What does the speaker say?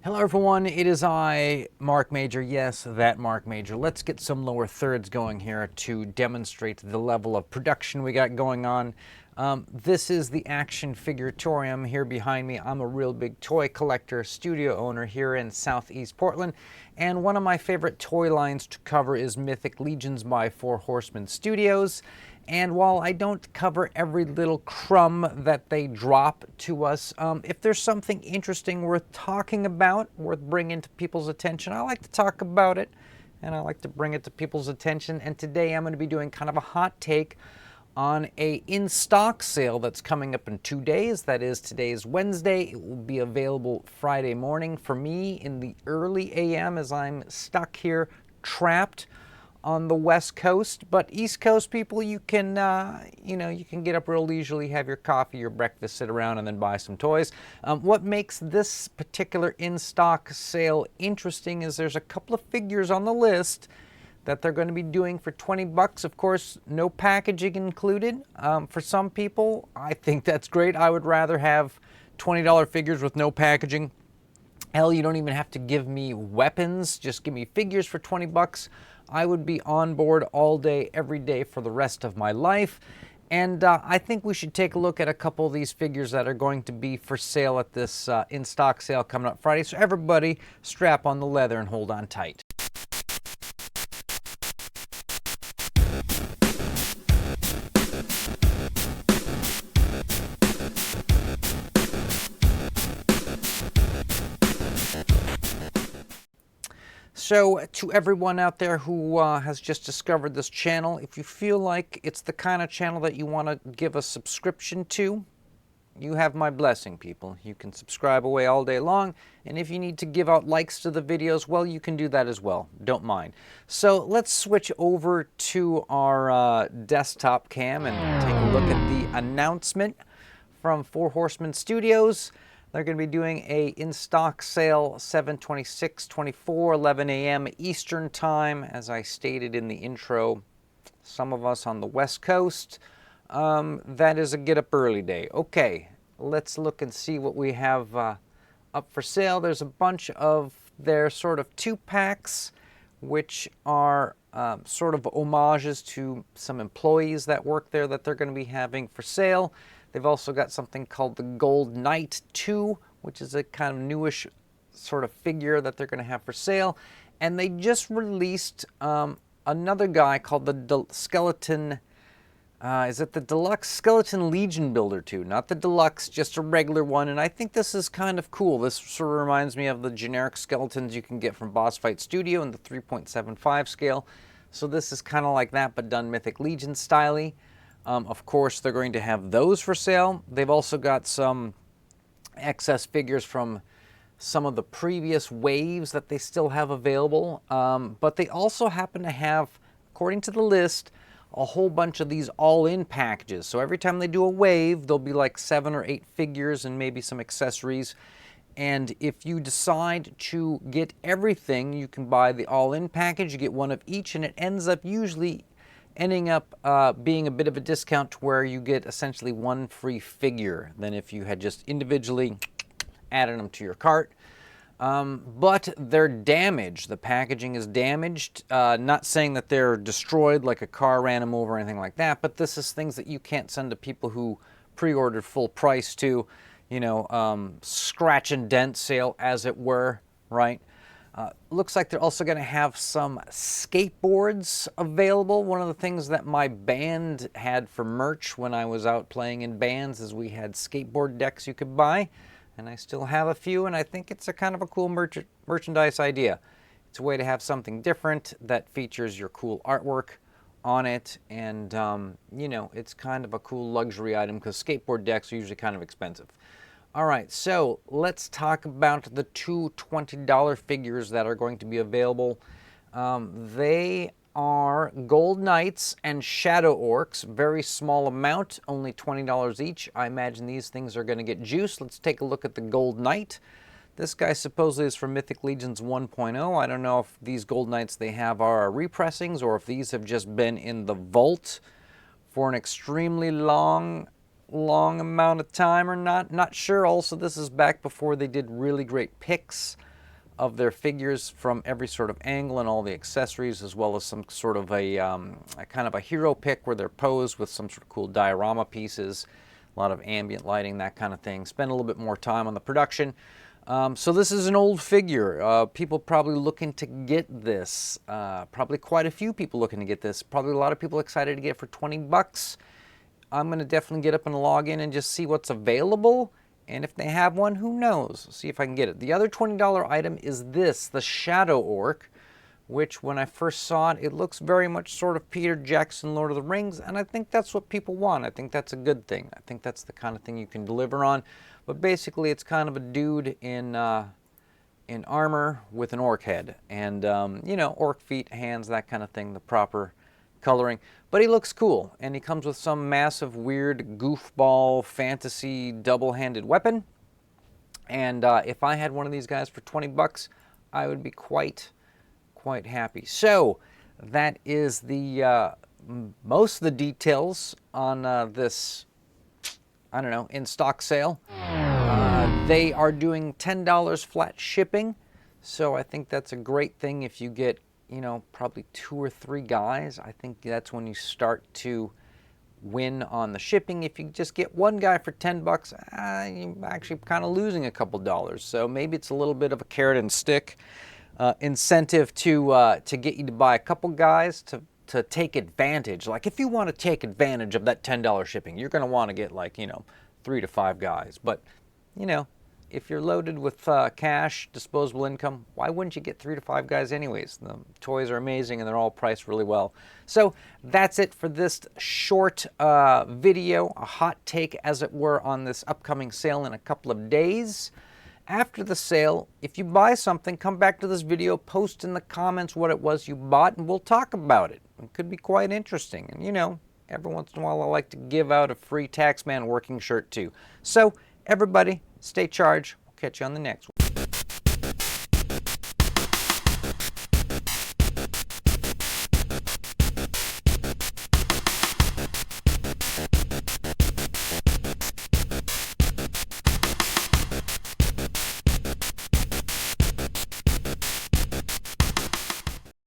Hello everyone, it is I, Mark Major, yes, that Mark Major. Let's get some lower thirds going here to demonstrate the level of production we got going on. This is the Action Figuratorium here behind me. I'm a real big toy collector, studio owner here in Southeast Portland, and one of my favorite toy lines to cover is Mythic Legions by Horsemen Studios. And while I don't cover every little crumb that they drop to us, if there's something interesting worth talking about, worth bringing to people's attention, I like to talk about it, and I like to bring it to people's attention. And today I'm going to be doing kind of a hot take on a in-stock sale that's coming up in 2 days. That is, today's Wednesday. It will be available Friday morning for me in the early AM as I'm stuck here, trapped on the West Coast, but East Coast people, you can you can get up real leisurely, have your coffee, your breakfast, sit around, and then buy some toys. What makes this particular in-stock sale interesting is there's a couple of figures on the list that they're going to be doing for 20 bucks. Of course, no packaging included. For some people, I think that's great. I would rather have $20 figures with no packaging. Hell, you don't even have to give me weapons, just give me figures for 20 bucks. I would be on board all day, every day for the rest of my life. And I think we should take a look at a couple of these figures that are going to be for sale at this in-stock sale coming up Friday. So everybody strap on the leather and hold on tight. So to everyone out there who has just discovered this channel, if you feel like it's the kind of channel that you want to give a subscription to, you have my blessing, people. You can subscribe away all day long, and if you need to give out likes to the videos, well, you can do that as well. Don't mind. So let's switch over to our desktop cam and take a look at the announcement from Horsemen Studios. They're going to be doing a in-stock sale 7/26/24, 11 a.m. Eastern Time, as I stated in the intro. Some of us on the West Coast, that is a get-up early day. Okay, let's look and see what we have up for sale. There's a bunch of their sort of 2-packs, which are sort of homages to some employees that work there that they're going to be having for sale. They've also got something called the Gold Knight 2, which is a kind of newish sort of figure that they're going to have for sale. And they just released another guy called the Skeleton, is it the Deluxe Skeleton Legion Builder 2? Not the Deluxe, just a regular one. And I think this is kind of cool. This sort of reminds me of the generic skeletons you can get from Boss Fight Studio in the 3.75 scale. So this is kind of like that, but done Mythic Legion style-y. Of course, they're going to have those for sale. They've also got some excess figures from some of the previous waves that they still have available. But they also happen to have, according to the list, a whole bunch of these all-in packages. So every time they do a wave, there'll be like 7 or 8 figures and maybe some accessories. And if you decide to get everything, you can buy the all-in package. You get one of each, and it ends up usually ending up being a bit of a discount to where you get essentially one free figure than if you had just individually added them to your cart. But they're damaged. The packaging is damaged. Not saying that they're destroyed like a car ran them over or anything like that, but this is things that you can't send to people who pre-ordered full price to, scratch and dent sale, as it were, right? Looks like they're also going to have some skateboards available. One of the things that my band had for merch when I was out playing in bands is we had skateboard decks you could buy, and I still have a few, and I think it's a kind of a cool merchandise idea. It's a way to have something different that features your cool artwork on it, and it's kind of a cool luxury item because skateboard decks are usually kind of expensive. All right, so let's talk about the two $20 figures that are going to be available. They are Gold Knights and Shadow Orcs. Very small amount, only $20 each. I imagine these things are going to get juiced. Let's take a look at the Gold Knight. This guy supposedly is from Mythic Legions 1.0. I don't know if these Gold Knights they have are repressings or if these have just been in the vault for an extremely long amount of time or not sure. Also, this is back before they did really great picks of their figures from every sort of angle and all the accessories, as well as some sort of a kind of a hero pick where they're posed with some sort of cool diorama pieces, a lot of ambient lighting, that kind of thing. Spend a little bit more time on the production. So this is an old figure. People probably looking to get this. Probably quite a few people looking to get this. Probably a lot of people excited to get it for 20 bucks. I'm going to definitely get up and log in and just see what's available. And if they have one, who knows? See if I can get it. The other $20 item is this, the Shadow Orc, which when I first saw it, it looks very much sort of Peter Jackson, Lord of the Rings, and I think that's what people want. I think that's a good thing. I think that's the kind of thing you can deliver on. But basically, it's kind of a dude in armor with an orc head. And, you know, orc feet, hands, that kind of thing, the proper coloring. But he looks cool, and he comes with some massive, weird, goofball, fantasy, double-handed weapon. And if I had one of these guys for 20 bucks, I would be quite happy. So that is the most of the details on this, I don't know, in-stock sale. They are doing $10 flat shipping, so I think that's a great thing if you get, you know, probably 2 or 3 guys. I think that's when you start to win on the shipping. If you just get one guy for 10 bucks, you're actually kind of losing a couple dollars. So maybe it's a little bit of a carrot and stick incentive to get you to buy a couple guys to take advantage. Like if you want to take advantage of that $10 shipping, you're going to want to get like, you know, 3 to 5 guys. But, you know, if you're loaded with cash, disposable income, why wouldn't you get 3 to 5 guys anyways? The toys are amazing and they're all priced really well. So that's it for this short video, a hot take as it were on this upcoming sale in a couple of days. After the sale, if you buy something, come back to this video, post in the comments what it was you bought, and we'll talk about it. It could be quite interesting. And you know, every once in a while I like to give out a free Taxman working shirt too. So everybody, stay charged. We'll catch you on the next one.